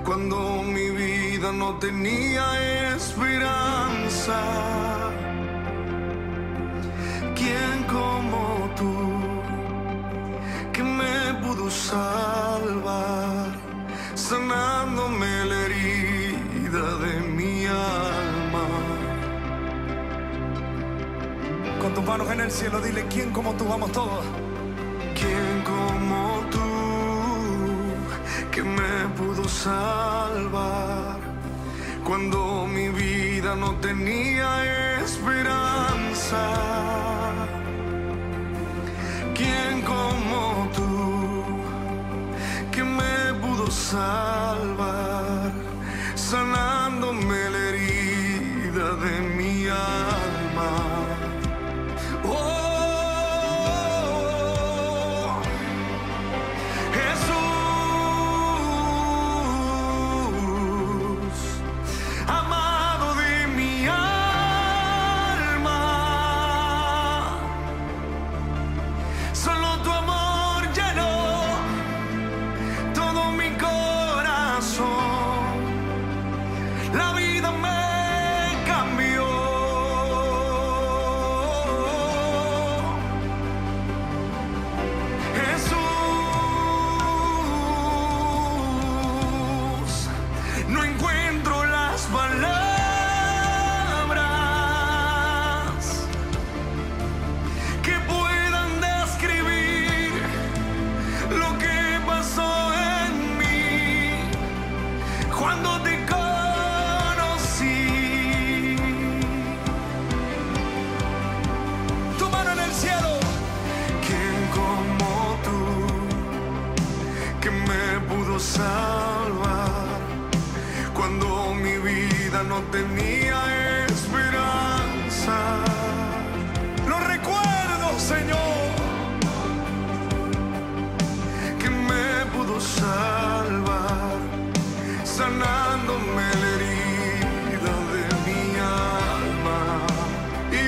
cuando mi vida no tenía esperanza. ¿Quién como tú que me pudo salvar, sanándome la herida de mi alma? Con tus manos en el cielo, dile: ¿quién como tú? Vamos todos. ¿Quién como tú que me pudo salvar cuando mi vida no tenía esperanza? ¿Quién como tú que me pudo salvar, sanándome la herida de mi alma? Salvar cuando mi vida no tenía esperanza. Lo recuerdo, Señor, que me pudo salvar, sanándome la herida de mi alma. Y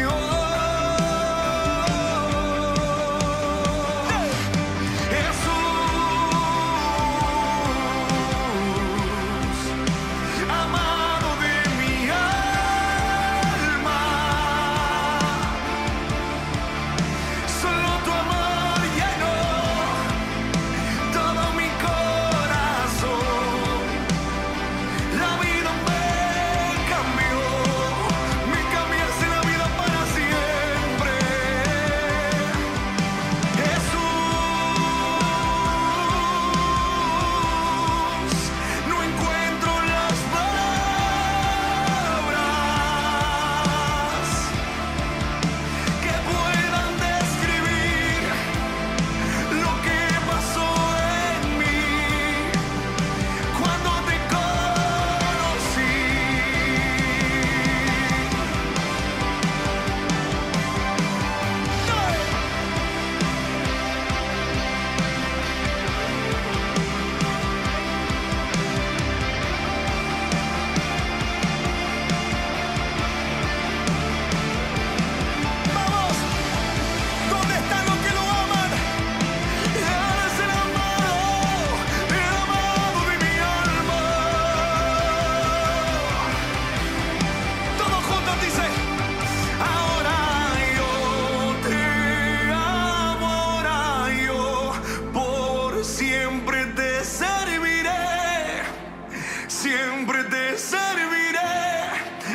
siempre te serviré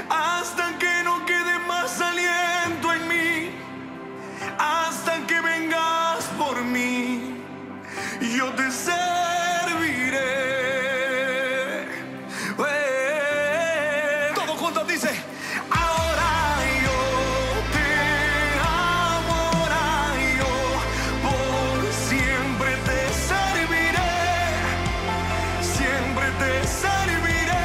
hasta que no quede más aliento en mí, hasta que vengas por mí, yo te serviré. Todos juntos dice: ahora yo te amo, ahora yo por siempre te serviré, siempre te serviré.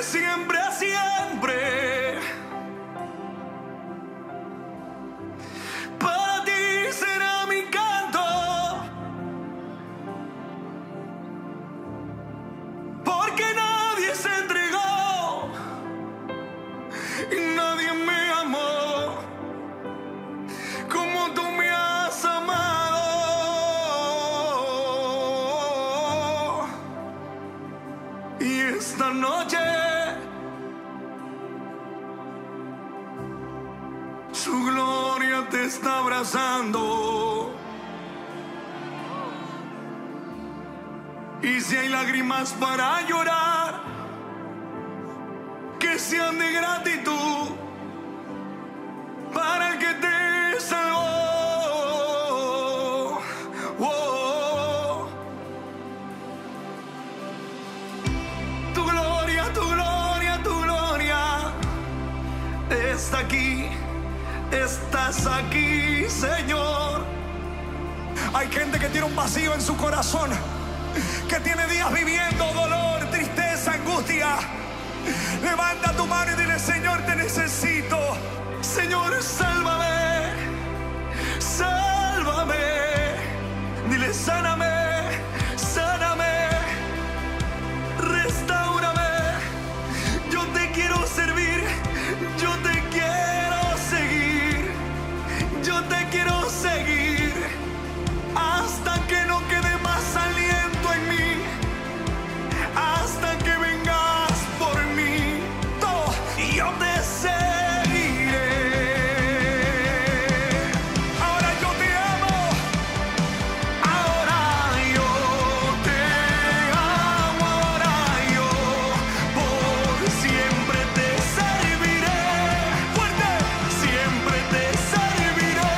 siempre a siempre. Para ti será mi canto, porque nadie se entregó y nadie me amó como tú me has amado. Y esta noche su gloria te está abrazando. Y si hay lágrimas para llorar, que sean de gratitud para el que te salvó. Oh. Tu gloria, tu gloria, tu gloria está aquí. Estás aquí, Señor. Hay gente que tiene un vacío en su corazón, que tiene días viviendo dolor, tristeza, angustia. Levanta tu mano y dile: Señor, te necesito. Señor, sálvame, sálvame. Dile: sáname, sáname, restáurame. Yo te quiero servir, yo te quiero seguir, yo te quiero seguir hasta que no quede más aliento en mí, hasta que vengas por mí. Todo, y yo te seguiré. Ahora yo te amo, ahora yo te amo, ahora yo por siempre te serviré. Fuerte, siempre te serviré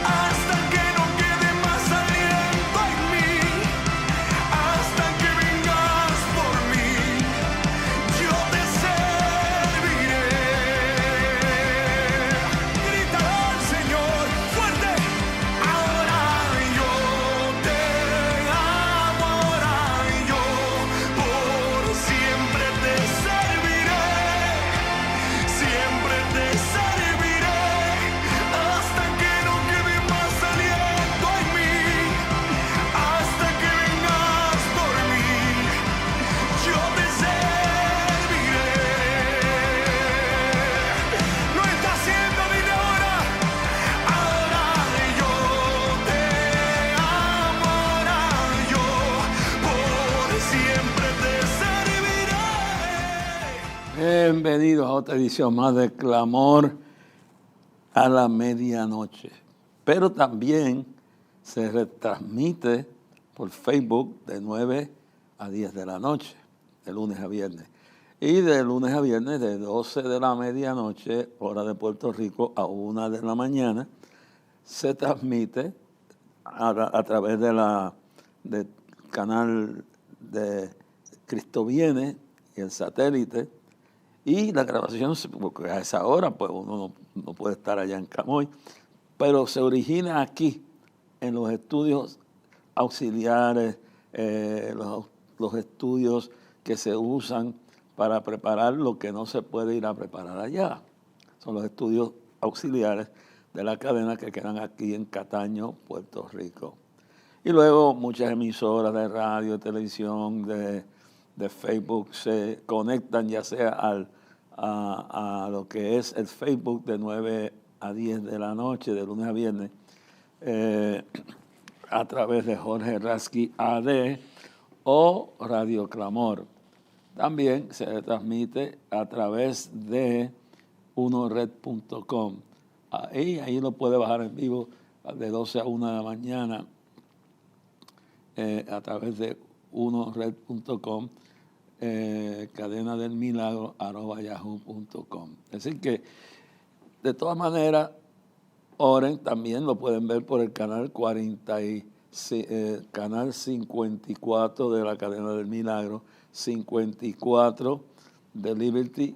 hasta que no quede más aliento en mí, hasta que vengas por mí. Yo te serviré. Grita al Señor fuerte. Ahora yo te amo, ahora yo por siempre te serviré, siempre te serviré hasta que no quede más aliento en mí, hasta que vengas por mí. Yo te serviré. Lo está haciendo, dile ahora. Ahora yo te amo, ahora yo por siempre te serviré. Bienvenidos a otra edición más de Clamor a la medianoche. Pero también se retransmite por Facebook de 9 a 10 de la noche, de lunes a viernes. Y de lunes a viernes de 12 de la medianoche, hora de Puerto Rico, a 1 de la mañana, se transmite a través del canal de Cristo Viene y el satélite. Y la grabación, porque a esa hora pues uno no puede estar allá en Camoy, pero se origina aquí, en los estudios auxiliares, los estudios que se usan para preparar lo que no se puede ir a preparar allá. Son los estudios auxiliares de la cadena que quedan aquí en Cataño, Puerto Rico. Y luego muchas emisoras de radio, de televisión, de Facebook se conectan ya sea a lo que es el Facebook de 9 a 10 de la noche, de lunes a viernes, a través de Jorge Rasky AD o Radio Clamor. También se transmite a través de unored.com. Ahí lo puede bajar en vivo de 12 a 1 de la mañana a través de unored.com. Cadena del Milagro @yahoo.com. Es decir que, de todas maneras, oren, también lo pueden ver por el canal canal 54 de la Cadena del Milagro, 54 de Liberty,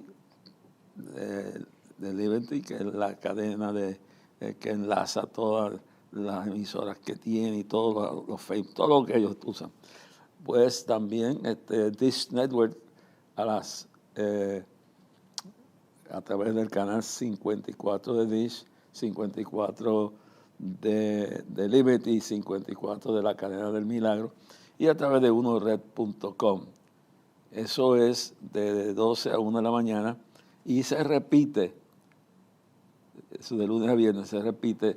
que es la cadena que enlaza todas las emisoras que tiene y todos los Facebook, todo lo que ellos usan. Pues también Dish Network a las a través del canal 54 de Dish, 54 de Liberty, 54 de la Cadena del Milagro y a través de unored.com. Eso es de 12 a 1 de la mañana y se repite, eso de lunes a viernes, se repite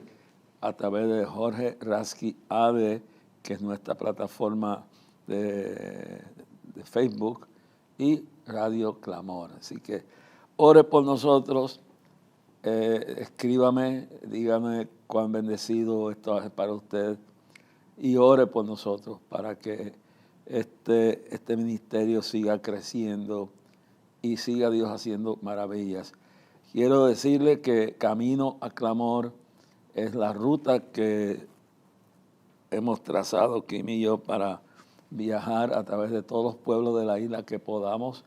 a través de Jorge Rasky AD, que es nuestra plataforma de Facebook, y Radio Clamor. Así que ore por nosotros, escríbame, dígame cuán bendecido esto es para usted y ore por nosotros para que este ministerio siga creciendo y siga Dios haciendo maravillas. Quiero decirle que Camino a Clamor es la ruta que hemos trazado, Kim y yo, para viajar a través de todos los pueblos de la isla que podamos.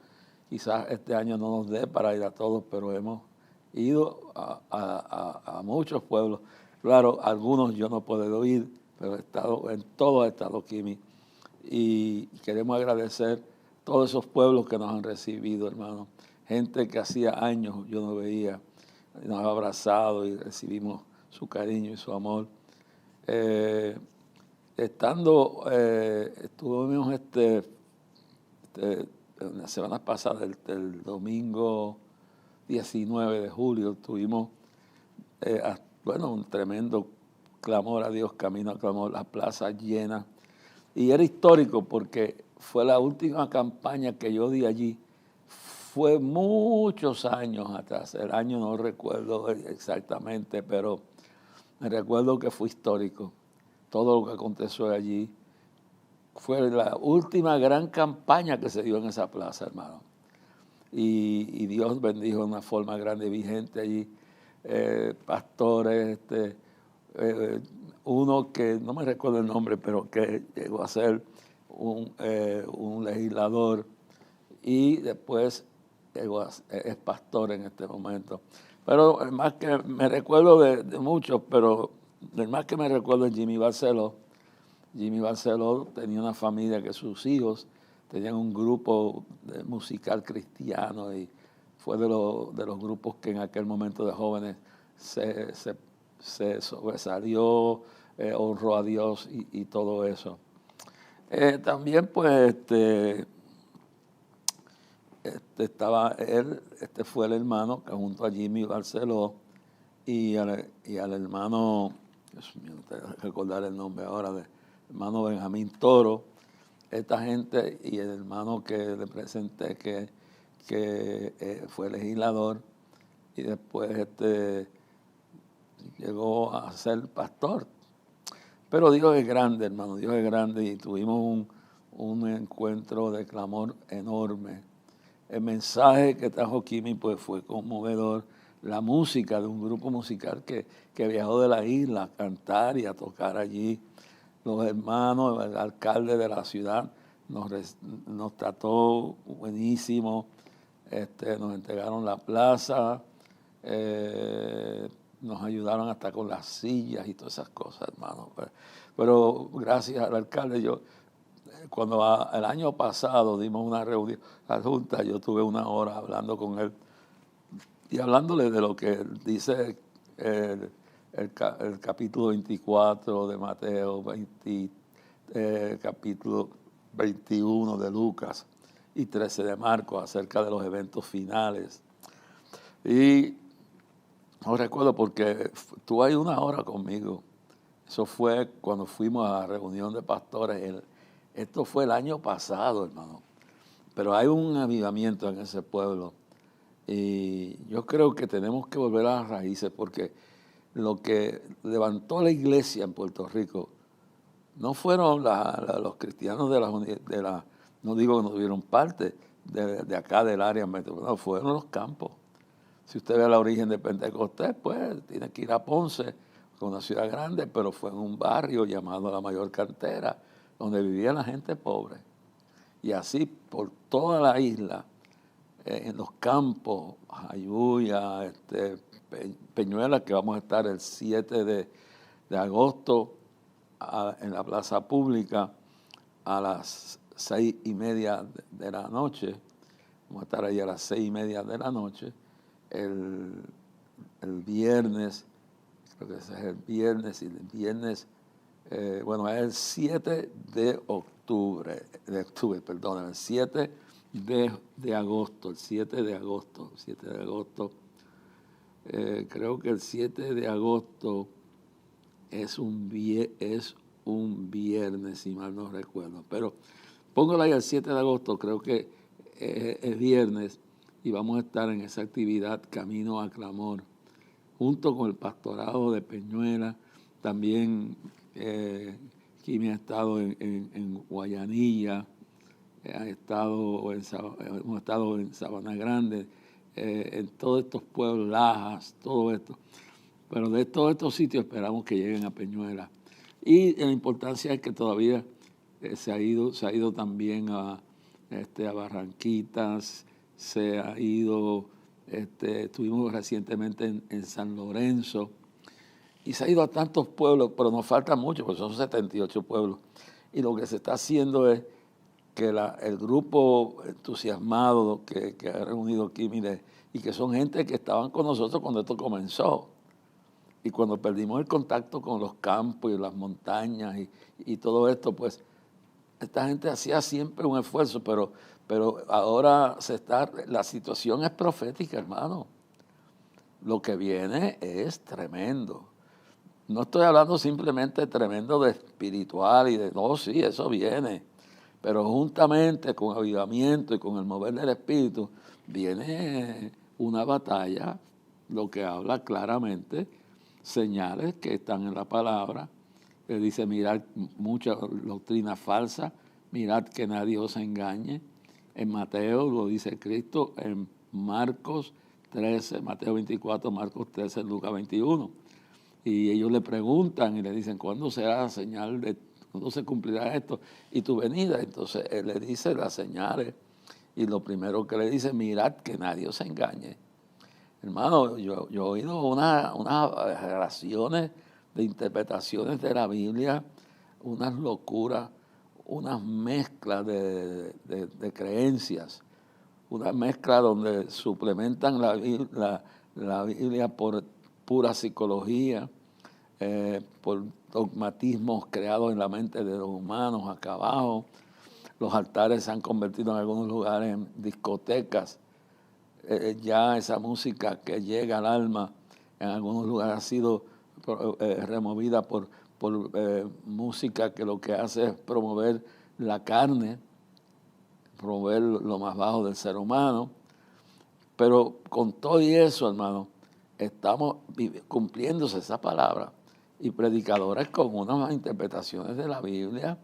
Quizás este año no nos dé para ir a todos, pero hemos ido a muchos pueblos. Claro, algunos yo no puedo ir, pero en todos ha estado Kimi. Y queremos agradecer todos esos pueblos que nos han recibido, hermano. Gente que hacía años yo no veía, nos ha abrazado y recibimos su cariño y su amor. Estuvimos la semana pasada, el domingo 19 de julio, tuvimos un tremendo clamor a Dios, Camino a Clamor, la plaza llena. Y era histórico porque fue la última campaña que yo di allí. Fue muchos años atrás, el año no recuerdo exactamente, pero me recuerdo que fue histórico. Todo lo que aconteció allí fue la última gran campaña que se dio en esa plaza, hermano. Y Dios bendijo de una forma grande. Vi gente allí, pastores, uno que no me recuerdo el nombre, pero que llegó a ser un legislador y después es pastor en este momento. Pero el más que me recuerdo de muchos, pero el más que me recuerdo es Jimmy Barceló. Jimmy Barceló tenía una familia que sus hijos tenían un grupo musical cristiano y fue de los grupos que en aquel momento de jóvenes se sobresalió, honró a Dios y todo eso. También pues estaba él, fue el hermano que junto a Jimmy Barceló y al hermano, Dios mío, no tengo que recordar el nombre ahora, del hermano Benjamín Toro, esta gente y el hermano que le presenté que fue legislador y después llegó a ser pastor. Pero Dios es grande, hermano, Dios es grande y tuvimos un encuentro de clamor enorme. El mensaje que trajo Kimi pues fue conmovedor. La música de un grupo musical que viajó de la isla a cantar y a tocar allí. Los hermanos, el alcalde de la ciudad nos trató buenísimo. Nos entregaron la plaza, nos ayudaron hasta con las sillas y todas esas cosas, hermano. Pero gracias al alcalde, cuando el año pasado dimos una reunión, la Junta, yo tuve una hora hablando con él y hablándole de lo que dice el capítulo 24 de Mateo, capítulo 21 de Lucas y 13 de Marcos acerca de los eventos finales. Y no recuerdo porque tú hay una hora conmigo. Eso fue cuando fuimos a la reunión de pastores. Esto fue el año pasado, hermano. Pero hay un avivamiento en ese pueblo. Y yo creo que tenemos que volver a las raíces porque lo que levantó la iglesia en Puerto Rico no fueron los cristianos no digo que no tuvieron parte de acá del área metropolitana, fueron los campos. Si usted ve el origen de Pentecostés, pues tiene que ir a Ponce, que es una ciudad grande, pero fue en un barrio llamado La Mayor Cantera, donde vivía la gente pobre. Y así por toda la isla, en los campos, Jayuya, Peñuelas, que vamos a estar el 7 de agosto en la plaza pública a las 6:30 de la noche. Vamos a estar ahí a las 6:30 de la noche. El viernes, creo que ese es el viernes, y el viernes, bueno, es el 7 de octubre, perdón, el 7 de agosto, el 7 de agosto, creo que el 7 de agosto es un viernes, si mal no recuerdo, pero póngalo ahí el 7 de agosto, creo que es viernes, y vamos a estar en esa actividad Camino a Clamor, junto con el pastorado de Peñuela. También Kimi ha estado en Guayanilla, hemos estado en Sabana Grande, en todos estos pueblos, Lajas, todo esto. Pero de todos estos sitios esperamos que lleguen a Peñuela. Y la importancia es que todavía se ha ido también a Barranquitas, se ha ido, estuvimos recientemente en San Lorenzo, y se ha ido a tantos pueblos, pero nos falta mucho, porque son 78 pueblos. Y lo que se está haciendo es que el grupo entusiasmado que ha reunido aquí, mire, y que son gente que estaban con nosotros cuando esto comenzó. Y cuando perdimos el contacto con los campos y las montañas y todo esto, pues esta gente hacía siempre un esfuerzo, pero ahora la situación es profética, hermano. Lo que viene es tremendo. No estoy hablando simplemente tremendo de espiritual no, sí, eso viene. Pero juntamente con avivamiento y con el mover del Espíritu, viene una batalla, lo que habla claramente, señales que están en la palabra. Dice, mirad mucha doctrina falsa, mirad que nadie os engañe. En Mateo lo dice Cristo, en Marcos 13, Mateo 24, Marcos 13, Lucas 21. Y ellos le preguntan y le dicen, ¿cuándo será la señal cuándo se cumplirá esto? Y tu venida. Entonces él le dice las señales. Y lo primero que le dice, mirad que nadie os engañe. Hermano, yo he oído unas relaciones de interpretaciones de la Biblia, unas locuras, unas mezclas de creencias, una mezcla donde suplementan la Biblia por pura psicología, por dogmatismos creados en la mente de los humanos acá abajo. Los altares se han convertido en algunos lugares en discotecas. Ya esa música que llega al alma en algunos lugares ha sido removida por música que lo que hace es promover la carne, promover lo más bajo del ser humano. Pero con todo y eso, hermano, estamos cumpliéndose esa palabra, y predicadores con unas interpretaciones de la Biblia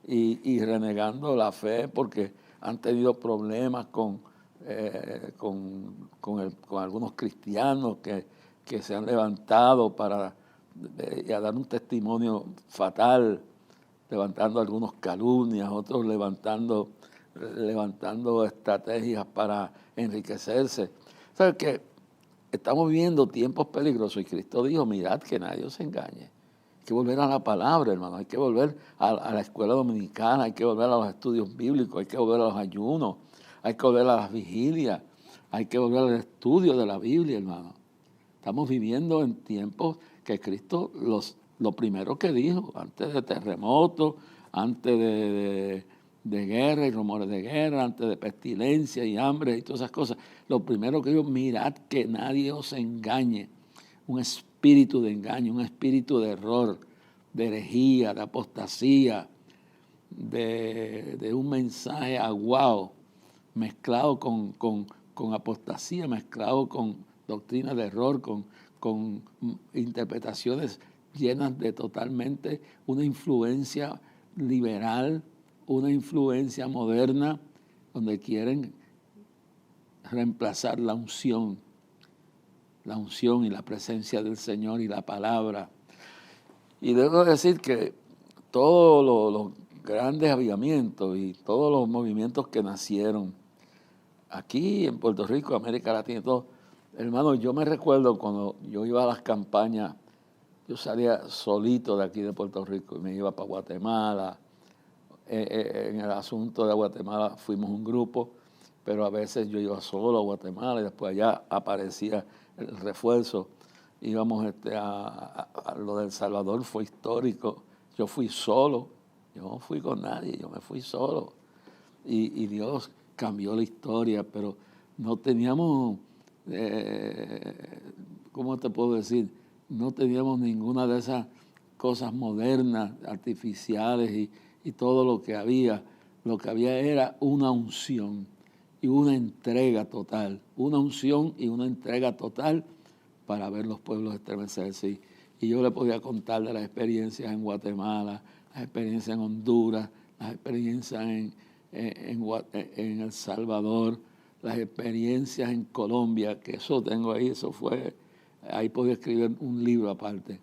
y renegando la fe porque han tenido problemas con algunos cristianos que se han levantado para dar un testimonio fatal, levantando algunos calumnias, otros levantando estrategias para enriquecerse. ¿Sabes qué? Estamos viviendo tiempos peligrosos y Cristo dijo, mirad que nadie os engañe. Hay que volver a la palabra, hermano, hay que volver a la escuela dominicana, hay que volver a los estudios bíblicos, hay que volver a los ayunos, hay que volver a las vigilias, hay que volver al estudio de la Biblia, hermano. Estamos viviendo en tiempos que Cristo, lo primero que dijo, antes de terremotos, antes de guerra y rumores de guerra, antes de pestilencia y hambre y todas esas cosas, lo primero que dijo, mirad que nadie os engañe. Un espíritu de engaño, un espíritu de error, de herejía, de apostasía, de un mensaje aguado, mezclado con apostasía, mezclado con doctrina de error, con interpretaciones llenas de totalmente una influencia liberal, una influencia moderna, donde quieren reemplazar la unción y la presencia del Señor y la palabra. Y debo decir que todos los grandes avivamientos y todos los movimientos que nacieron aquí en Puerto Rico, América Latina y todo, hermano, yo me recuerdo cuando yo iba a las campañas, yo salía solito de aquí de Puerto Rico y me iba para Guatemala. En el asunto de Guatemala fuimos un grupo pero a veces yo iba solo a Guatemala y después allá aparecía el refuerzo. Íbamos a lo del Salvador, fue histórico. Yo fui solo, yo no fui con nadie, yo me fui solo. Y Dios cambió la historia, pero no teníamos, ¿cómo te puedo decir? No teníamos ninguna de esas cosas modernas, artificiales y todo lo que había. Lo que había era una unción y una entrega total. Una unción y una entrega total para ver los pueblos estremecerse. Y yo le podía contar de las experiencias en Guatemala, las experiencias en Honduras, las experiencias en El Salvador, las experiencias en Colombia, que eso tengo ahí, ahí podía escribir un libro aparte.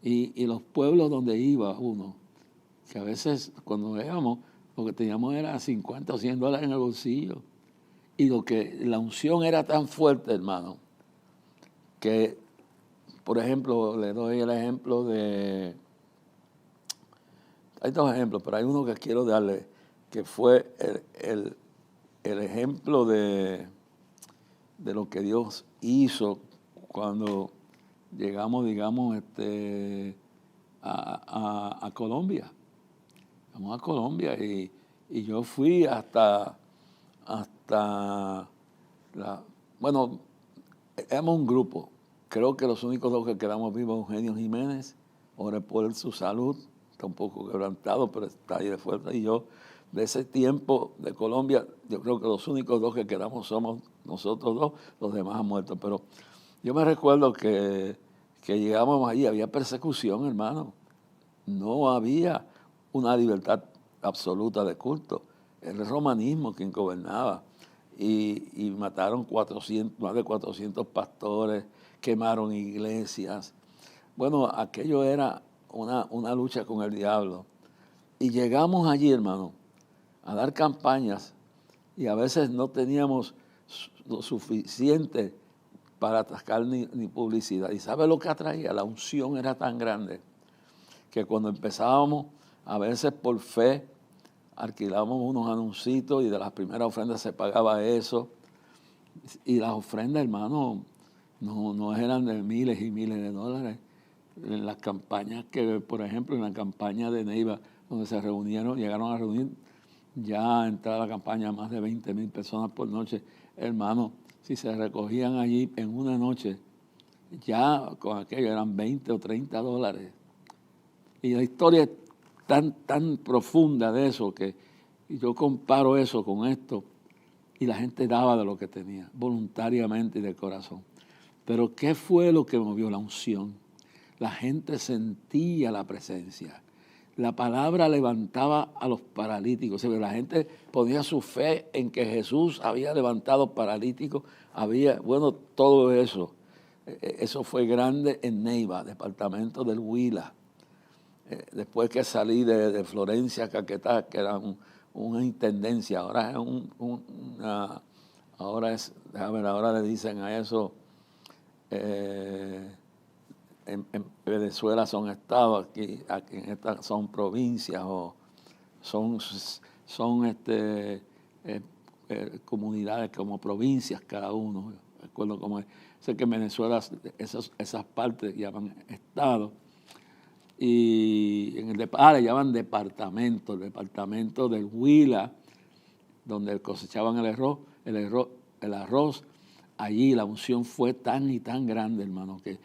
Y los pueblos donde iba uno, que a veces cuando íbamos, lo que teníamos era 50 o 100 dólares en el bolsillo. Y la unción era tan fuerte, hermano, que, por ejemplo, le doy el ejemplo de... Hay dos ejemplos, pero hay uno que quiero darle, que fue el ejemplo de lo que Dios hizo cuando llegamos, digamos, a Colombia. Vamos a Colombia y yo fui hasta bueno, éramos un grupo. Creo que los únicos dos que quedamos vivos, Eugenio Jiménez, oré por su salud, está un poco quebrantado, pero está ahí de fuerza. Y yo, de ese tiempo de Colombia, yo creo que los únicos dos que quedamos somos nosotros dos, los demás han muerto. Pero yo me recuerdo que llegamos allí, había persecución, hermano. No había una libertad absoluta de culto. Era el romanismo quien gobernaba. Y mataron más de 400 pastores, quemaron iglesias. Bueno, aquello era una lucha con el diablo. Y llegamos allí, hermano, a dar campañas y a veces no teníamos lo suficiente para atascar ni publicidad. ¿Y sabe lo que atraía? La unción era tan grande que cuando empezábamos, a veces por fe, alquilábamos unos anuncios y de las primeras ofrendas se pagaba eso. Y las ofrendas, hermano, no eran de miles y miles de dólares. En las campañas por ejemplo, en la campaña de Neiva, donde se reunieron, llegaron a reunir ya entrada la campaña más de 20,000 personas por noche. Hermano, si se recogían allí en una noche, ya con aquello eran 20 o 30 dólares. Y la historia es tan profunda de eso que yo comparo eso con esto y la gente daba de lo que tenía, voluntariamente y de corazón. Pero ¿qué fue lo que movió? La unción. La gente sentía la presencia. La palabra levantaba a los paralíticos. O sea, la gente ponía su fe en que Jesús había levantado paralíticos. Bueno, todo eso. Eso fue grande en Neiva, departamento del Huila. Después que salí de Florencia, Caquetá, que era una intendencia, ahora le dicen a eso, en Venezuela son estados, aquí en estas son provincias o son comunidades como provincias cada uno. Recuerdo cómo es. Sé que en Venezuela esas partes llaman estados. Y en le llaman departamento, el departamento del Huila, donde cosechaban el arroz. Allí la unción fue tan y tan grande, hermano, que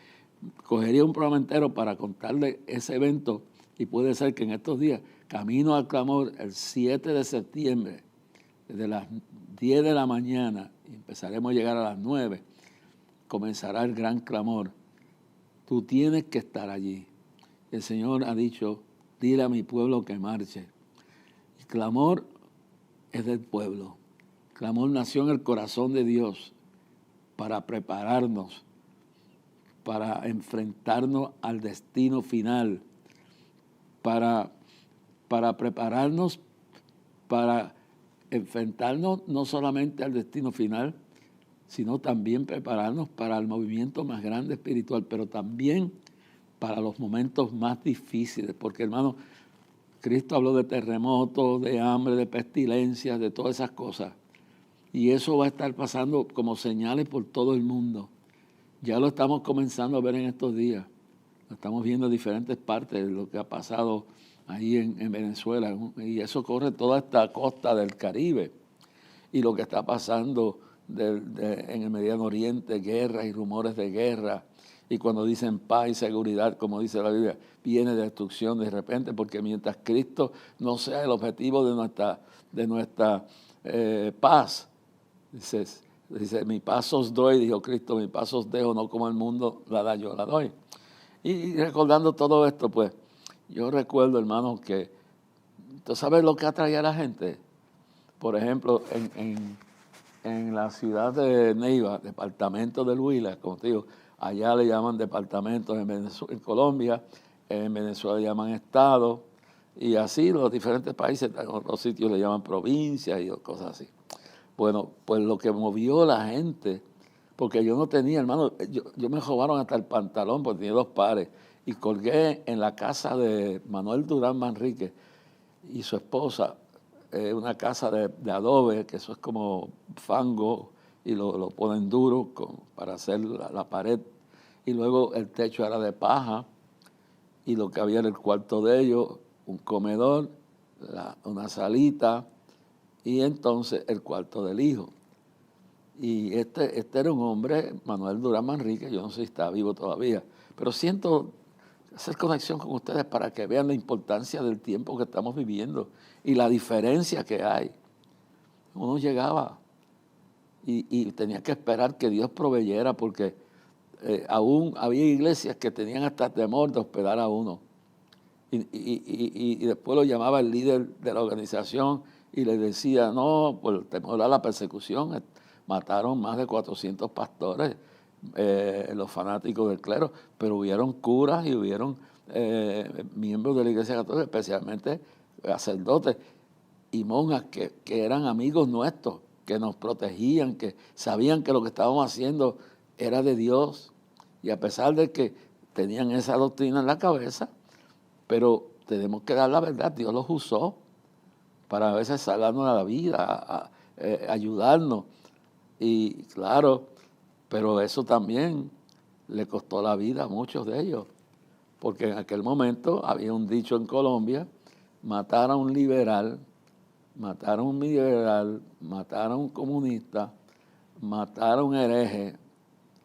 cogería un programa entero para contarle ese evento. Y puede ser que en estos días, camino al clamor, el 7 de septiembre, desde las 10 de la mañana, y empezaremos a llegar a las 9, comenzará el gran clamor. Tú tienes que estar allí. El Señor ha dicho, dile a mi pueblo que marche. El clamor es del pueblo. El clamor nació en el corazón de Dios para prepararnos, para enfrentarnos al destino final, para prepararnos, para enfrentarnos no solamente al destino final, sino también prepararnos para el movimiento más grande espiritual, pero también para los momentos más difíciles, porque hermano, Cristo habló de terremotos, de hambre, de pestilencias, de todas esas cosas. Y eso va a estar pasando como señales por todo el mundo. Ya lo estamos comenzando a ver en estos días. Lo estamos viendo en diferentes partes de lo que ha pasado ahí en Venezuela. Y eso corre toda esta costa del Caribe. Y lo que está pasando en el Mediano Oriente, guerras y rumores de guerra. Y cuando dicen paz y seguridad, como dice la Biblia, viene destrucción de repente, porque mientras Cristo no sea el objetivo de nuestra paz, dice, mi paz os doy, dijo Cristo, mi paz os dejo, no como el mundo la da, yo la doy. Y recordando todo esto, pues, yo recuerdo, hermanos, que, ¿tú sabes lo que atraía a la gente? Por ejemplo, en la ciudad de Neiva, departamento del Huila, como te digo, allá le llaman departamentos en Colombia, en Venezuela le llaman estado, y así los diferentes países, en otros sitios le llaman provincias y cosas así. Bueno, pues lo que movió la gente, porque yo no tenía, hermano, yo me robaron hasta el pantalón, porque tenía 2 pares, y colgué en la casa de Manuel Durán Manrique y su esposa, una casa de adobe, que eso es como fango, y lo ponen duro para hacer la pared, y luego el techo era de paja, y lo que había en el cuarto de ellos, un comedor, una salita, y entonces el cuarto del hijo. Y este era un hombre, Manuel Durán Manrique, yo no sé si está vivo todavía, pero siento hacer conexión con ustedes para que vean la importancia del tiempo que estamos viviendo y la diferencia que hay. Uno llegaba y tenía que esperar que Dios proveyera, porque aún había iglesias que tenían hasta temor de hospedar a uno. Y después lo llamaba el líder de la organización y le decía, no, por temor a la persecución, mataron más de 400 pastores, los fanáticos del clero, pero hubieron curas y hubieron miembros de la Iglesia Católica, especialmente sacerdotes y monjas que eran amigos nuestros, que nos protegían, que sabían que lo que estábamos haciendo era de Dios. Y a pesar de que tenían esa doctrina en la cabeza, pero tenemos que dar la verdad, Dios los usó para a veces salvarnos la vida, ayudarnos. Y claro, pero eso también le costó la vida a muchos de ellos, porque en aquel momento había un dicho en Colombia: matar a un liberal, matar a un matar a un comunista, matar a un hereje,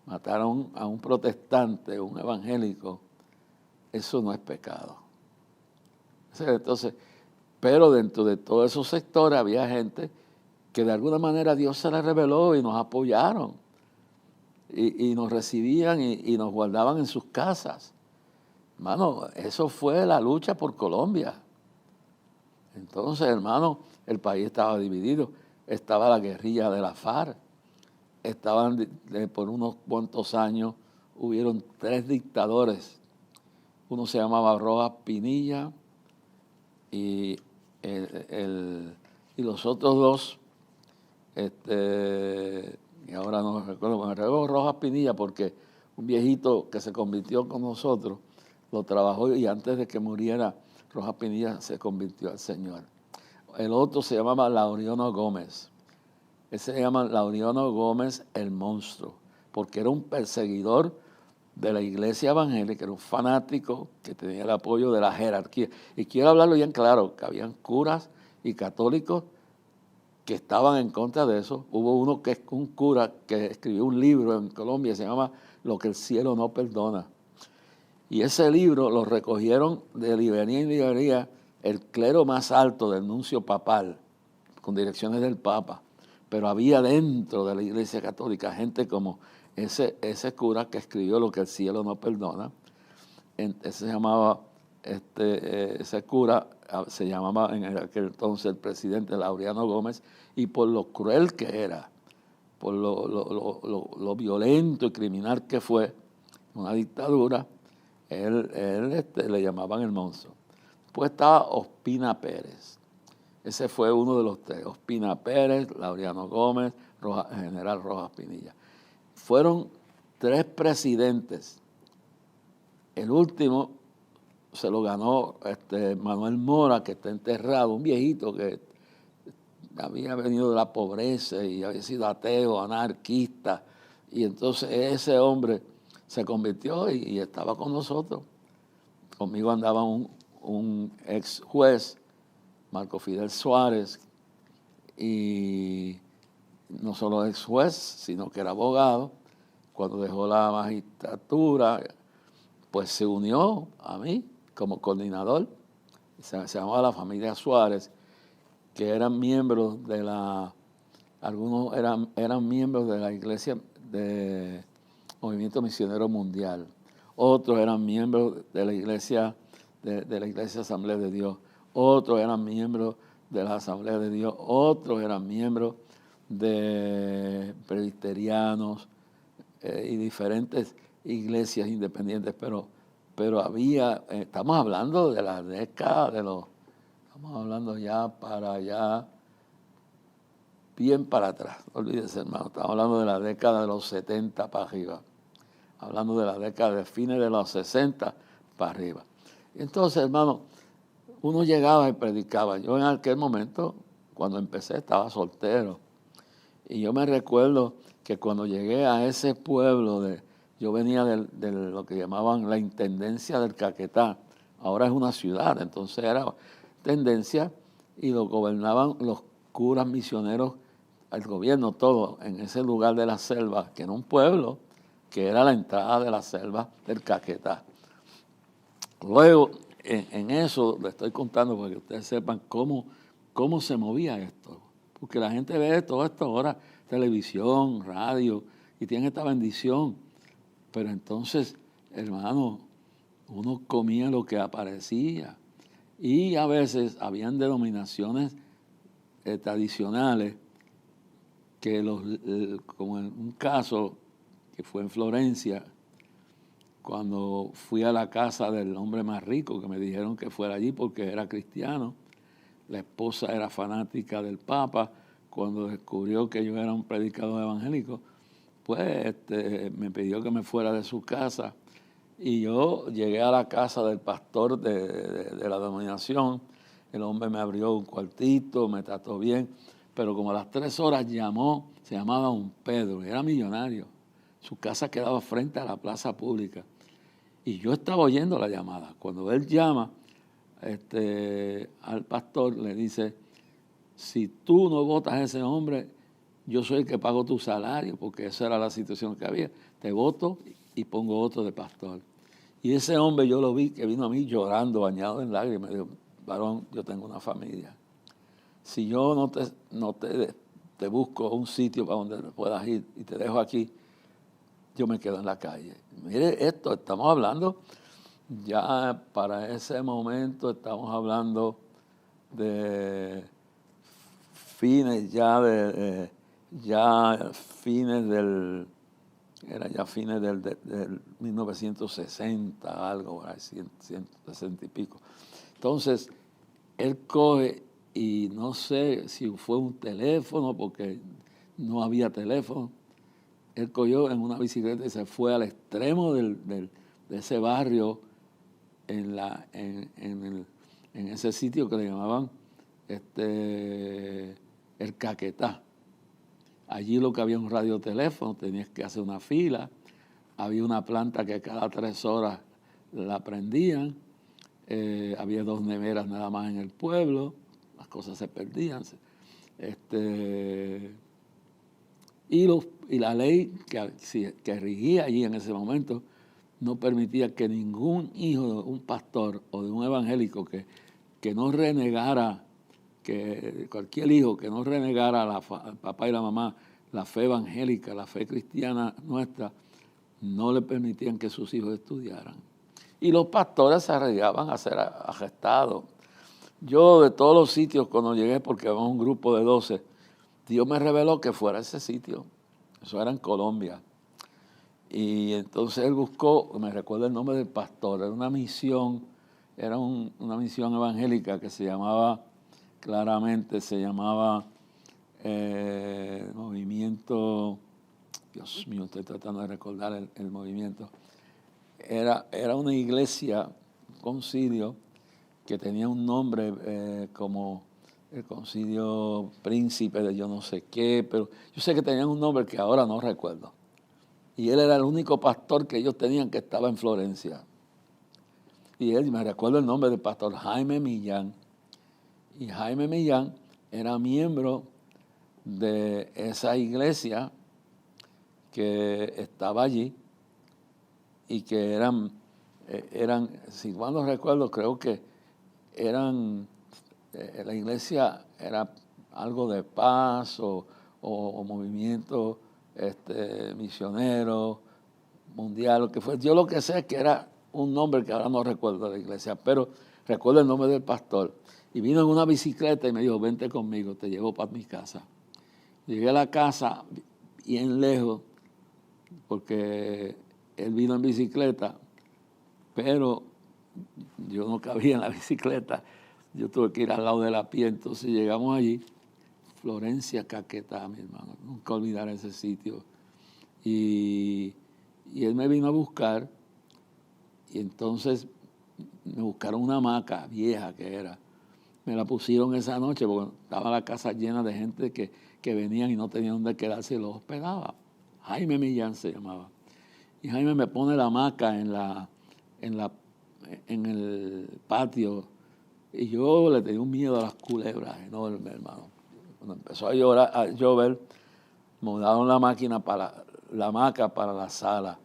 matar a un protestante, un evangélico, eso no es pecado. Entonces, pero dentro de todos esos sectores había gente que de alguna manera Dios se les reveló y nos apoyaron y nos recibían y nos guardaban en sus casas. Hermano, eso fue la lucha por Colombia. Entonces, hermano, el país estaba dividido. Estaba la guerrilla de la FARC. Estaban, por unos cuantos años, hubieron 3 dictadores. Uno se llamaba Rojas Pinilla y los otros 2, y ahora no me recuerdo Rojas Pinilla, porque un viejito que se convirtió con nosotros lo trabajó, y antes de que muriera Rojas Pinilla se convirtió al Señor. El otro se llamaba Laureano Gómez. Ese se llama Laureano Gómez el Monstruo, porque era un perseguidor de la iglesia evangélica, era un fanático que tenía el apoyo de la jerarquía. Y quiero hablarlo bien claro, que habían curas y católicos que estaban en contra de eso. Hubo uno que es un cura que escribió un libro en Colombia, se llama Lo que el cielo no perdona. Y ese libro lo recogieron de librería en librería el clero más alto del nuncio papal, con direcciones del Papa. Pero había dentro de la Iglesia Católica gente como ese cura que escribió Lo que el cielo no perdona. Ese cura se llamaba en aquel entonces el presidente Laureano Gómez, y por lo cruel que era, por lo violento y criminal que fue, una dictadura, él le llamaban el monstruo. Después estaba Ospina Pérez. Ese fue uno de los 3, Ospina Pérez, Laureano Gómez, General Rojas Pinilla. Fueron 3 presidentes. El último se lo ganó Manuel Mora, que está enterrado, un viejito que había venido de la pobreza y había sido ateo, anarquista. Y entonces ese hombre se convirtió y estaba con nosotros. Conmigo andaba un ex juez, Marco Fidel Suárez, y no solo ex juez, sino que era abogado. Cuando dejó la magistratura, pues se unió a mí como coordinador. Se llamaba la familia Suárez, que eran miembros de algunos eran miembros de la iglesia de Movimiento Misionero Mundial, otros eran miembros de la iglesia de la iglesia Asamblea de Dios, otros eran miembros de la Asamblea de Dios, otros eran miembros de presbiterianos y diferentes iglesias independientes, pero había, estamos hablando de la década estamos hablando ya para allá, bien para atrás, no olvídese, hermano, estamos hablando de la década de los 70 para arriba, hablando de la década de fines de los 60 para arriba. Entonces, hermano, uno llegaba y predicaba. Yo en aquel momento, cuando empecé, estaba soltero. Y yo me recuerdo que cuando llegué a ese pueblo, yo venía de lo que llamaban la Intendencia del Caquetá. Ahora es una ciudad, entonces era tendencia y lo gobernaban los curas misioneros, el gobierno todo, en ese lugar de la selva, que era un pueblo, que era la entrada de la selva del Caquetá. Luego, en eso le estoy contando para que ustedes sepan cómo se movía esto. Porque la gente ve todo esto ahora, televisión, radio, y tiene esta bendición. Pero entonces, hermano, uno comía lo que aparecía. Y a veces habían denominaciones tradicionales que como en un caso que fue en Florencia, cuando fui a la casa del hombre más rico, que me dijeron que fuera allí porque era cristiano, la esposa era fanática del Papa. Cuando descubrió que yo era un predicador evangélico, pues me pidió que me fuera de su casa. Y yo llegué a la casa del pastor de la denominación. El hombre me abrió un cuartito, me trató bien, pero como a las 3 horas llamó, se llamaba un Pedro, era millonario. Su casa quedaba frente a la plaza pública. Y yo estaba oyendo la llamada. Cuando él llama al pastor, le dice, si tú no votas a ese hombre, yo soy el que pago tu salario, porque esa era la situación que había. Te voto y pongo otro de pastor. Y ese hombre yo lo vi que vino a mí llorando, bañado en lágrimas. Me dijo, varón, yo tengo una familia. Si yo no te busco un sitio para donde puedas ir y te dejo aquí, yo me quedo en la calle. Mire esto, estamos hablando, ya para ese momento estamos hablando de fines fines del 1960, algo, 160 y pico. Entonces, él coge y no sé si fue un teléfono, porque no había teléfono. Él cogió en una bicicleta y se fue al extremo de ese barrio, en ese sitio que le llamaban el Caquetá. Allí lo que había un radioteléfono, tenías que hacer una fila, había una planta que cada 3 horas la prendían, había 2 neveras nada más en el pueblo, las cosas se perdían. Y la ley que rigía allí en ese momento no permitía que ningún hijo de un pastor o de un evangélico que no renegara, que cualquier hijo que no renegara al papá y la mamá, la fe evangélica, la fe cristiana nuestra, no le permitían que sus hijos estudiaran. Y los pastores se arriesgaban a ser arrestados. Yo de todos los sitios cuando llegué, porque éramos un grupo de 12, Dios me reveló que fuera ese sitio. Eso era en Colombia. Y entonces él buscó, me recuerdo el nombre del pastor, era una misión evangélica que se llamaba, claramente se llamaba Movimiento, Dios mío, estoy tratando de recordar el movimiento. Era una iglesia, un concilio, que tenía un nombre como el concilio príncipe de yo no sé qué, pero yo sé que tenían un nombre que ahora no recuerdo. Y él era el único pastor que ellos tenían que estaba en Florencia. Y él, me recuerdo el nombre del pastor Jaime Millán. Y Jaime Millán era miembro de esa iglesia que estaba allí y que eran, si mal no recuerdo, creo que eran, la iglesia era algo de paz o movimiento misionero mundial, lo que fue. Yo lo que sé es que era un nombre que ahora no recuerdo de la iglesia, pero recuerdo el nombre del pastor. Y vino en una bicicleta y me dijo, vente conmigo, te llevo para mi casa. Llegué a la casa bien lejos, porque él vino en bicicleta, pero yo no cabía en la bicicleta. Yo tuve que ir al lado de la pie, entonces llegamos allí, Florencia Caquetá, mi hermano, nunca olvidar ese sitio. Y él me vino a buscar, y entonces me buscaron una hamaca vieja que era. Me la pusieron esa noche porque estaba la casa llena de gente que venían y no tenían dónde quedarse y los hospedaba. Jaime Millán se llamaba. Y Jaime me pone la hamaca en el patio. Y yo le tenía un miedo a las culebras enorme, hermano. Cuando empezó a llover, mudaron la hamaca para la sala.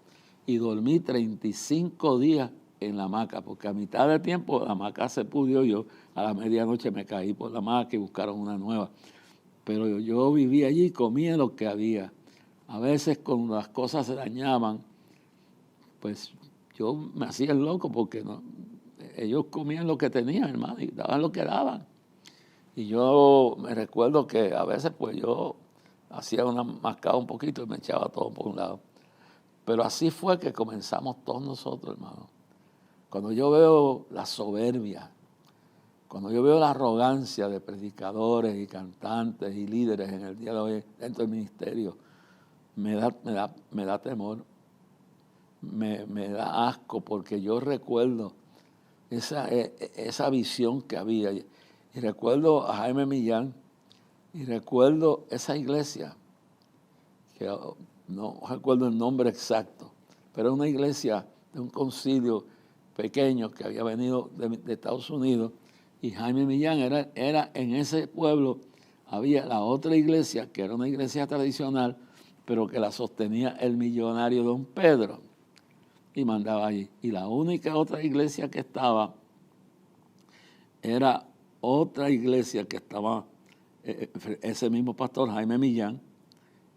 Y dormí 35 días en la hamaca, porque a mitad del tiempo la hamaca se pudrió. Yo a la medianoche me caí por la hamaca y buscaron una nueva. Pero yo vivía allí y comía lo que había. A veces cuando las cosas se dañaban, pues yo me hacía el loco porque no, ellos comían lo que tenían, hermano, y daban lo que daban. Y yo me recuerdo que a veces pues yo hacía una mascada un poquito y me echaba todo por un lado. Pero así fue que comenzamos todos nosotros, hermano. Cuando yo veo la soberbia, cuando yo veo la arrogancia de predicadores y cantantes y líderes en el día de hoy dentro del ministerio, me da temor, me da asco, porque yo recuerdo esa visión que había. Y recuerdo a Jaime Millán, y recuerdo esa iglesia, que no recuerdo el nombre exacto, pero una iglesia de un concilio pequeño que había venido de Estados Unidos, y Jaime Millán era en ese pueblo, había la otra iglesia, que era una iglesia tradicional, pero que la sostenía el millonario Don Pedro, y mandaba allí. Y la única otra iglesia que estaba era otra iglesia que estaba, ese mismo pastor Jaime Millán,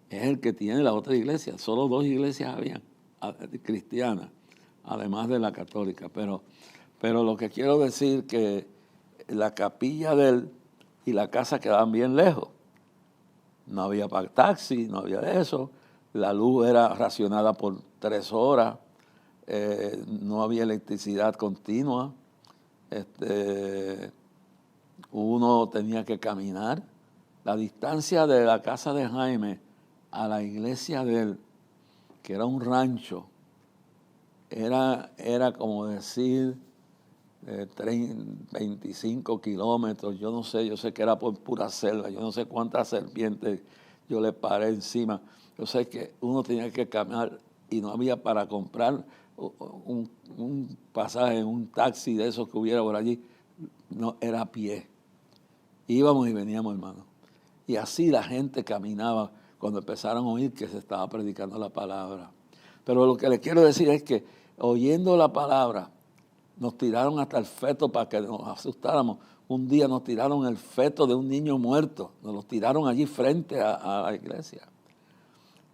es el que tiene la otra iglesia. Solo 2 iglesias habían cristianas, además de la católica. Pero lo que quiero decir que la capilla de él y la casa quedaban bien lejos. No había para taxi, no había de eso. La luz era racionada por 3 horas. No había electricidad continua. Uno tenía que caminar. La distancia de la casa de Jaime a la iglesia de él, que era un rancho, era como decir 25 kilómetros, yo sé que era por pura selva, yo no sé cuántas serpientes yo le paré encima. Yo sé que uno tenía que caminar y no había para comprar un pasaje en un taxi de esos que hubiera por allí, no, era a pie. Íbamos y veníamos, hermano. Y así la gente caminaba cuando empezaron a oír que se estaba predicando la palabra. Pero lo que les quiero decir es que oyendo la palabra, nos tiraron hasta el feto para que nos asustáramos. Un día nos tiraron el feto de un niño muerto, nos lo tiraron allí frente a la iglesia.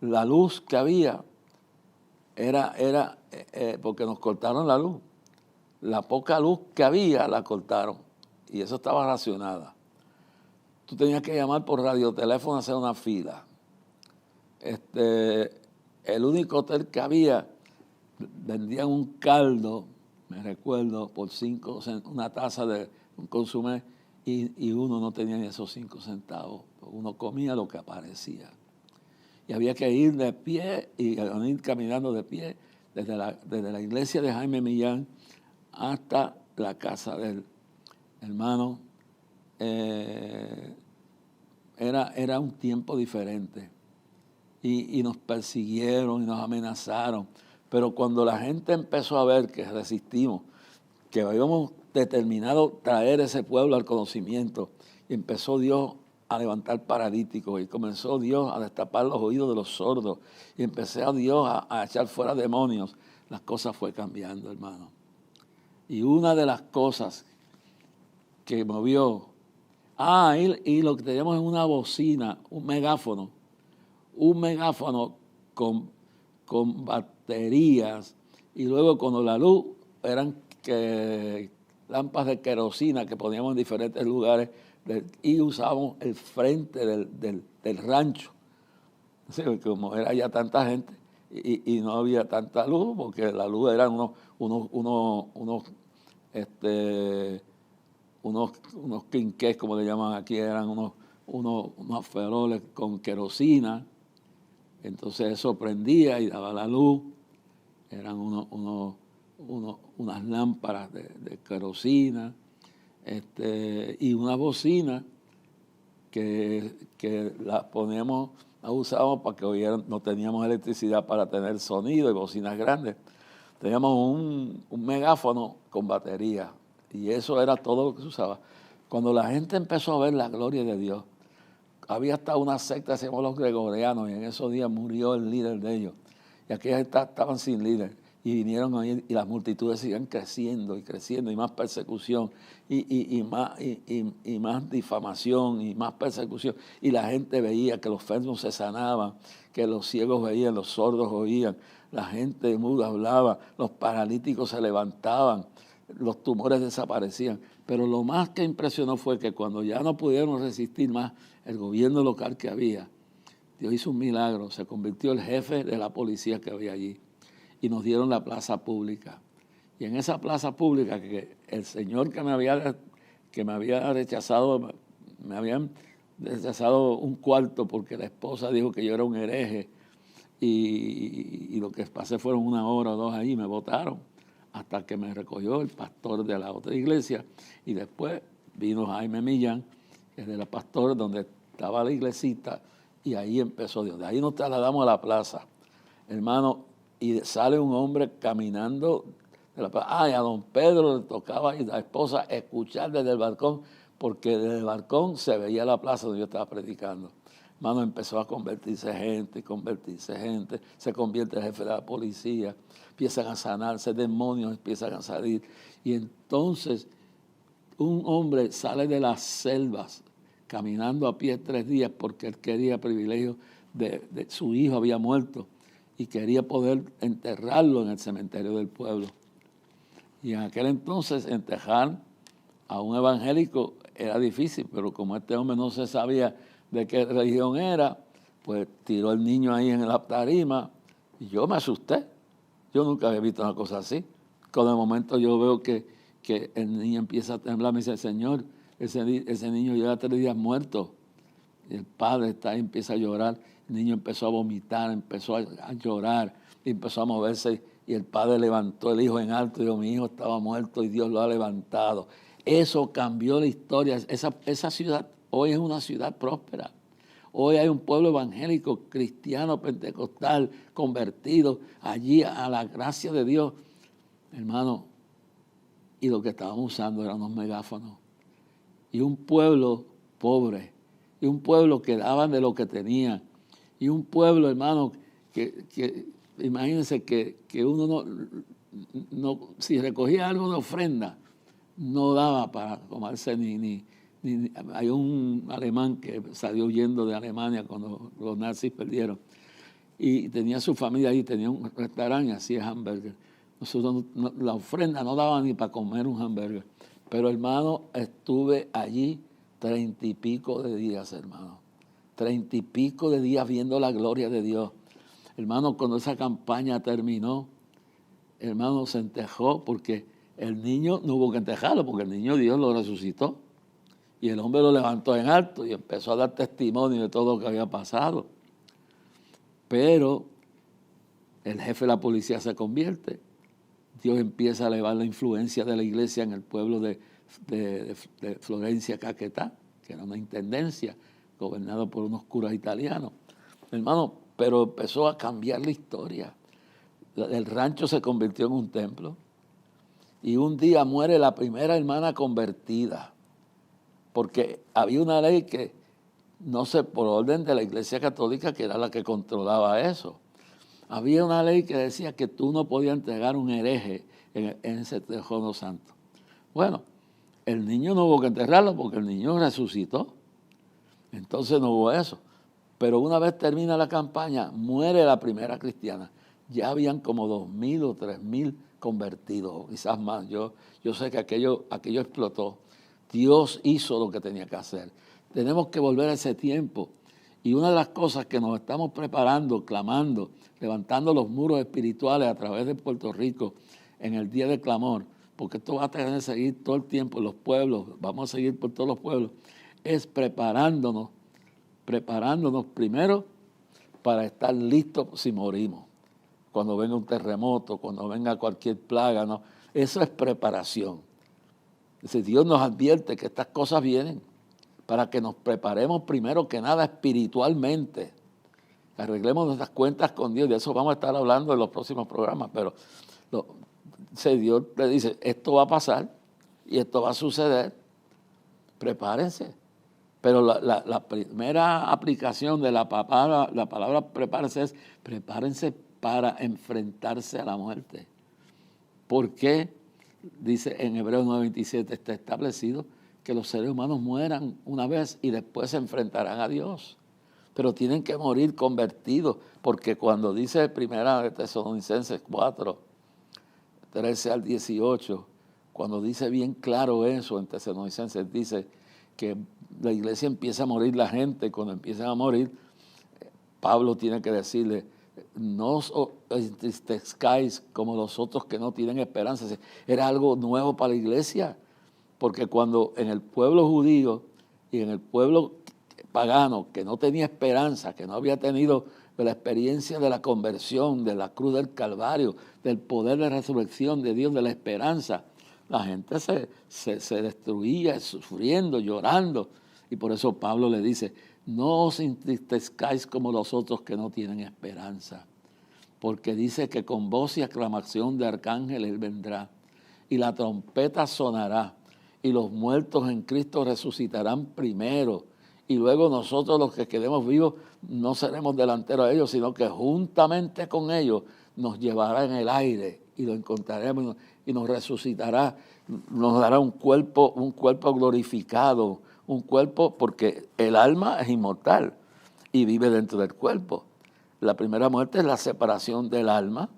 La luz que había era porque nos cortaron la luz. La poca luz que había la cortaron y eso estaba racionada. Tú tenías que llamar por radioteléfono a hacer una fila. El único hotel que había, vendían un caldo, me recuerdo, por 5 centavos, una taza de un consumé, y uno no tenía ni esos 5 centavos. Uno comía lo que aparecía. Y había que ir de pie y ir caminando de pie desde la iglesia de Jaime Millán hasta la casa del hermano. era un tiempo diferente. Y nos persiguieron y nos amenazaron. Pero cuando la gente empezó a ver que resistimos, que habíamos determinado traer ese pueblo al conocimiento, y empezó Dios a levantar paralíticos, y comenzó Dios a destapar los oídos de los sordos, y empezó Dios a echar fuera demonios, las cosas fue cambiando, hermano. Y una de las cosas que movió, y lo que teníamos es una bocina, un megáfono con baterías, y luego cuando la luz eran lámparas de querosina que poníamos en diferentes lugares y usábamos el frente del rancho. Así que como era ya tanta gente y no había tanta luz, porque la luz eran unos quinqués, como le llaman aquí, eran unos faroles con querosina. Entonces eso prendía y daba la luz. Eran unas lámparas de querosina, y una bocina que las poníamos, las usábamos para que oyeran. No teníamos electricidad para tener sonido y bocinas grandes. Teníamos un megáfono con batería, y eso era todo lo que se usaba. Cuando la gente empezó a ver la gloria de Dios, había hasta una secta que se llamó los gregorianos, y en esos días murió el líder de ellos. Y aquellas estaban sin líder. Y vinieron ahí, y las multitudes siguen creciendo y creciendo, y más persecución, y más difamación, y más persecución. Y la gente veía que los enfermos se sanaban, que los ciegos veían, los sordos oían, la gente muda hablaba, los paralíticos se levantaban, los tumores desaparecían. Pero lo más que impresionó fue que cuando ya no pudieron resistir más el gobierno local que había, Dios hizo un milagro, se convirtió el jefe de la policía que había allí, y nos dieron la plaza pública. Y en esa plaza pública, que el señor que me había rechazado, me habían rechazado un cuarto porque la esposa dijo que yo era un hereje, y lo que pasé fueron 1 hora o 2 ahí, me votaron, hasta que me recogió el pastor de la otra iglesia, y después vino Jaime Millán, que es de la pastor donde estaba la iglesita, y ahí empezó Dios. De ahí nos trasladamos a la plaza, hermano, y sale un hombre caminando de la plaza. Y a don Pedro le tocaba, y la esposa, escuchar desde el balcón, porque desde el balcón se veía la plaza donde yo estaba predicando. Hermano, empezó a convertirse gente, se convierte el jefe de la policía, empiezan a sanarse, demonios empiezan a salir. Y entonces un hombre sale de las selvas caminando a pie 3 días porque él quería privilegio de su hijo había muerto y quería poder enterrarlo en el cementerio del pueblo. Y en aquel entonces enterrar a un evangélico era difícil, pero como este hombre no se sabía de qué religión era, pues tiró el niño ahí en la tarima, y yo me asusté. Yo nunca había visto una cosa así. Cuando de momento yo veo que el niño empieza a temblar, me dice: Señor, ese niño lleva 3 días muerto. Y el padre está ahí, empieza a llorar. El niño empezó a vomitar, empezó a llorar, y empezó a moverse, y el padre levantó el hijo en alto y dijo: mi hijo estaba muerto y Dios lo ha levantado. Eso cambió la historia. Esa ciudad hoy es una ciudad próspera. Hoy hay un pueblo evangélico, cristiano, pentecostal, convertido allí a la gracia de Dios. Hermano, y lo que estábamos usando eran unos megáfonos. Y un pueblo pobre, y un pueblo que daban de lo que tenían, y un pueblo, hermano, que imagínense que uno no, si recogía algo de ofrenda, no daba para comerse ni. Hay un alemán que salió huyendo de Alemania cuando los nazis perdieron, y tenía su familia ahí, tenía un restaurante y hacía hamburgues. Nosotros la ofrenda no daba ni para comer un hamburger. Pero, hermano, estuve allí 30 y pico de días, hermano. 30 y pico de días viendo la gloria de Dios. Hermano, cuando esa campaña terminó, hermano, se entejó, porque el niño no hubo que entejarlo, porque el niño Dios lo resucitó. Y el hombre lo levantó en alto y empezó a dar testimonio de todo lo que había pasado. Pero el jefe de la policía se convierte. Dios empieza a elevar la influencia de la iglesia en el pueblo de de Florencia Caquetá, que era una intendencia gobernada por unos curas italianos. Hermano, pero empezó a cambiar la historia. El rancho se convirtió en un templo y un día muere la primera hermana convertida, porque había una ley que, no sé, por orden de la Iglesia Católica, que era la que controlaba eso, había una ley que decía que tú no podías entregar un hereje en ese tejono santo. Bueno, el niño no hubo que enterrarlo porque el niño resucitó. Entonces no hubo eso. Pero una vez termina la campaña, muere la primera cristiana. Ya habían como 2,000 o 3,000 convertidos, o quizás más. Yo sé que aquello explotó. Dios hizo lo que tenía que hacer. Tenemos que volver a ese tiempo. Y una de las cosas que nos estamos preparando, clamando, levantando los muros espirituales a través de Puerto Rico en el Día del Clamor, porque esto va a tener que seguir todo el tiempo en los pueblos, vamos a seguir por todos los pueblos, es preparándonos primero para estar listos si morimos. Cuando venga un terremoto, cuando venga cualquier plaga, ¿no? Eso es preparación. Es decir, Dios nos advierte que estas cosas vienen para que nos preparemos primero que nada espiritualmente. Arreglemos nuestras cuentas con Dios, de eso vamos a estar hablando en los próximos programas, pero Dios le dice, esto va a pasar y esto va a suceder, prepárense. Pero la primera aplicación de la palabra prepárense es prepárense para enfrentarse a la muerte. ¿Por qué? Dice en Hebreos 9:27, está establecido que los seres humanos mueran una vez y después se enfrentarán a Dios. Pero tienen que morir convertidos, porque cuando dice primera de Tesalonicenses 4, 13 al 18, cuando dice bien claro eso en Tesalonicenses, dice que la iglesia empieza a morir la gente, cuando empiezan a morir, Pablo tiene que decirle, no os entristezcáis como los otros que no tienen esperanza. Era algo nuevo para la iglesia, porque cuando en el pueblo judío y en el pueblo pagano, que no tenía esperanza, que no había tenido la experiencia de la conversión, de la cruz del Calvario, del poder de resurrección de Dios, de la esperanza, la gente se destruía, sufriendo, llorando. Y por eso Pablo le dice, no os entristezcáis como los otros que no tienen esperanza, porque dice que con voz y aclamación de arcángel Él vendrá, y la trompeta sonará, y los muertos en Cristo resucitarán primero, y luego nosotros los que quedemos vivos no seremos delanteros a ellos, sino que juntamente con ellos nos llevará en el aire, y lo encontraremos y nos resucitará, nos dará un cuerpo glorificado, un cuerpo, porque el alma es inmortal y vive dentro del cuerpo. La primera muerte es la separación del alma,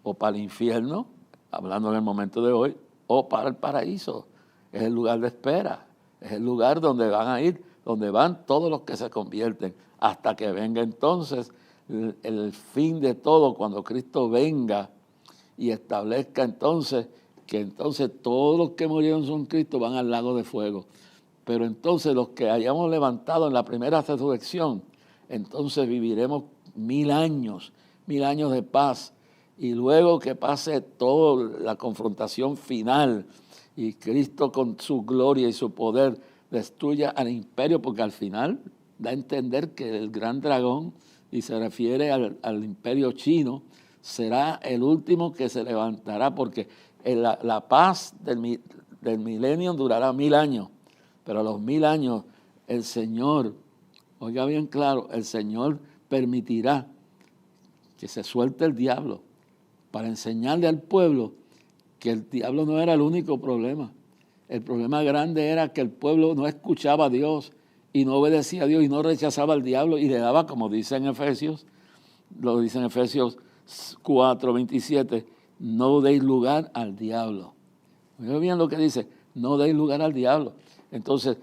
o para el infierno, hablando en el momento de hoy, o para el paraíso. Es el lugar de espera, es el lugar donde van a ir, donde van todos los que se convierten, hasta que venga entonces el fin de todo, cuando Cristo venga y establezca entonces que entonces todos los que murieron son Cristo van al lago de fuego. Pero entonces los que hayamos levantado en la primera resurrección, entonces viviremos 1,000 años, 1,000 años de paz. Y luego que pase toda la confrontación final y Cristo con su gloria y su poder destruya al imperio, porque al final da a entender que el gran dragón, y se refiere al imperio chino, será el último que se levantará, porque la paz del milenio durará 1,000 años. Pero a los 1,000 años el Señor, oiga bien claro, el Señor permitirá que se suelte el diablo para enseñarle al pueblo que el diablo no era el único problema. El problema grande era que el pueblo no escuchaba a Dios y no obedecía a Dios y no rechazaba al diablo y le daba, como dice en Efesios, lo dice en Efesios 4:27, no deis lugar al diablo. Oiga bien lo que dice, no deis lugar al diablo. Entonces,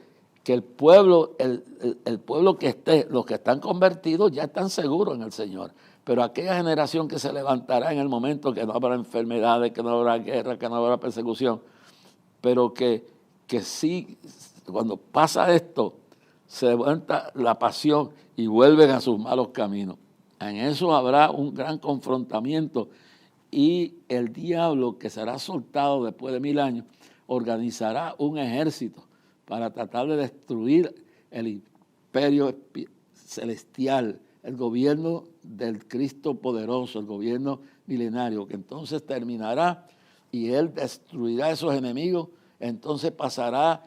que el pueblo, el pueblo que esté, los que están convertidos ya están seguros en el Señor. Pero aquella generación que se levantará en el momento que no habrá enfermedades, que no habrá guerra, que no habrá persecución, pero que sí, cuando pasa esto, se levanta la pasión y vuelven a sus malos caminos. En eso habrá un gran confrontamiento y el diablo que será soltado después de 1,000 años. organizará un ejército para tratar de destruir el imperio celestial, el gobierno del Cristo poderoso, el gobierno milenario, que entonces terminará y Él destruirá a esos enemigos. Entonces pasará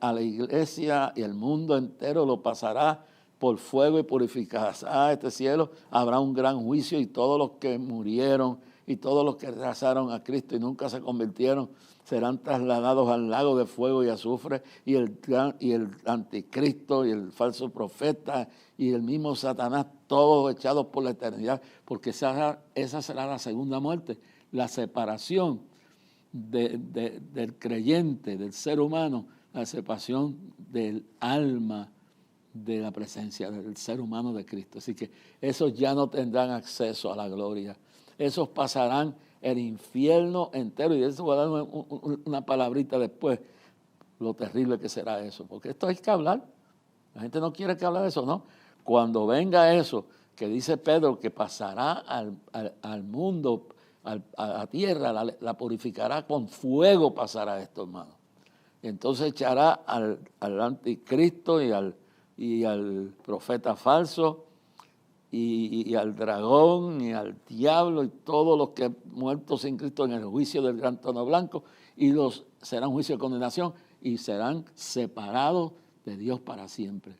a la iglesia y el mundo entero lo pasará por fuego y purificará este cielo. Habrá un gran juicio y todos los que murieron y todos los que rechazaron a Cristo y nunca se convirtieron serán trasladados al lago de fuego y azufre, y el anticristo y el falso profeta y el mismo Satanás, todos echados por la eternidad, porque esa será la segunda muerte, la separación del creyente, del ser humano, la separación del alma de la presencia del ser humano de Cristo. Así que esos ya no tendrán acceso a la gloria. Esos pasarán el infierno entero. Y de eso voy a dar una palabrita después, lo terrible que será eso. Porque esto hay que hablar. La gente no quiere que hable de eso, ¿no? Cuando venga eso, que dice Pedro, que pasará al mundo, a la tierra, la purificará con fuego, pasará esto, hermano. Y entonces echará al anticristo y al profeta falso, y al dragón y al diablo y todos los que muertos en Cristo en el juicio del gran trono blanco, y serán juicio de condenación y serán separados de Dios para siempre.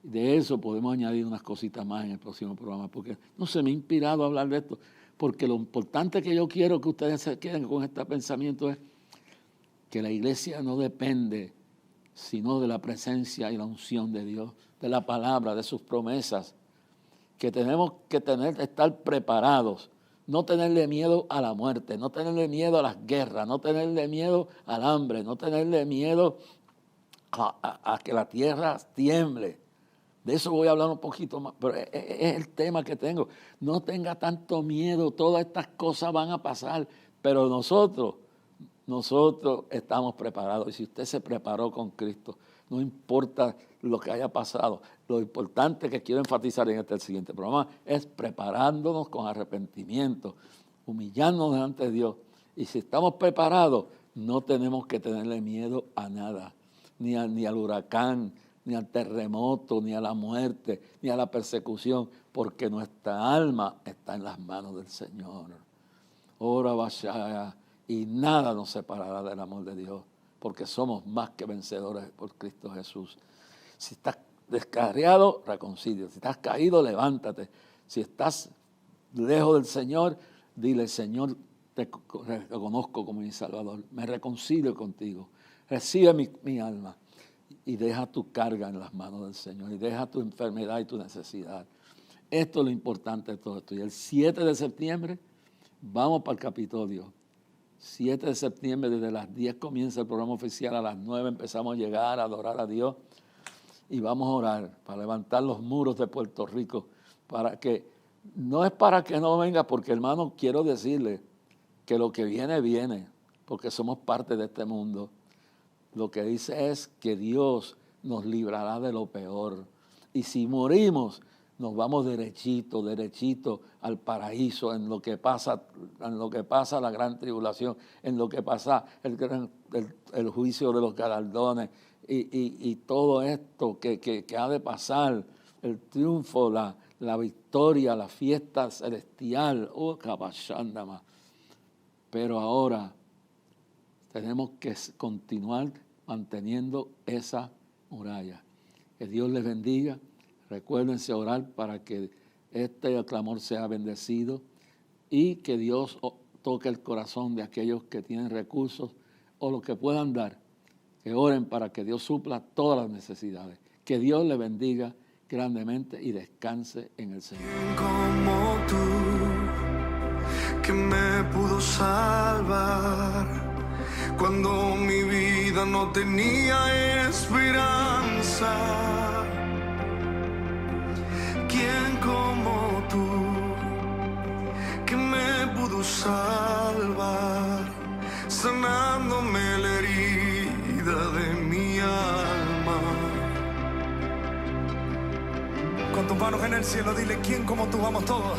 De eso podemos añadir unas cositas más en el próximo programa, porque no se me ha inspirado a hablar de esto, porque lo importante que yo quiero que ustedes se queden con este pensamiento es que la iglesia no depende sino de la presencia y la unción de Dios, de la palabra, de sus promesas, que tenemos que estar preparados, no tenerle miedo a la muerte, no tenerle miedo a las guerras, no tenerle miedo al hambre, no tenerle miedo a que la tierra tiemble. De eso voy a hablar un poquito más, pero es el tema que tengo. No tenga tanto miedo, todas estas cosas van a pasar, pero nosotros estamos preparados. Y si usted se preparó con Cristo, no importa lo que haya pasado. Lo importante que quiero enfatizar en este siguiente programa es preparándonos con arrepentimiento, humillándonos delante de Dios. Y si estamos preparados, no tenemos que tenerle miedo a nada, ni al huracán, ni al terremoto, ni a la muerte, ni a la persecución, porque nuestra alma está en las manos del Señor. Ora vaya, y nada nos separará del amor de Dios, porque somos más que vencedores por Cristo Jesús. Si estás descarriado, reconcíliate. Si estás caído, levántate. Si estás lejos del Señor, dile: Señor, te reconozco como mi Salvador. Me reconcilio contigo. Recibe mi alma y deja tu carga en las manos del Señor. Y deja tu enfermedad y tu necesidad. Esto es lo importante de todo esto. Y el 7 de septiembre vamos para el Capitolio. 7 de septiembre, desde las 10 comienza el programa oficial, a las 9 empezamos a llegar a adorar a Dios y vamos a orar para levantar los muros de Puerto Rico, no es para que no venga, porque hermano, quiero decirle que lo que viene, viene, porque somos parte de este mundo. Lo que dice es que Dios nos librará de lo peor, y si morimos, nos vamos derechito al paraíso, en lo que pasa la gran tribulación, en lo que pasa el juicio de los galardones y todo esto que ha de pasar, el triunfo, la victoria, la fiesta celestial. Oh, cabachándama. Pero ahora tenemos que continuar manteniendo esa muralla. Que Dios les bendiga. Recuérdense orar para que este clamor sea bendecido y que Dios toque el corazón de aquellos que tienen recursos o los que puedan dar, que oren para que Dios supla todas las necesidades. Que Dios les bendiga grandemente y descanse en el Señor. Como tú, que me pudo salvar cuando mi vida no tenía esperanza. ¿Quién como tú, que me pudo salvar, sanándome la herida de mi alma? Con tus manos en el cielo, dile: ¿quién como tú? Vamos todos.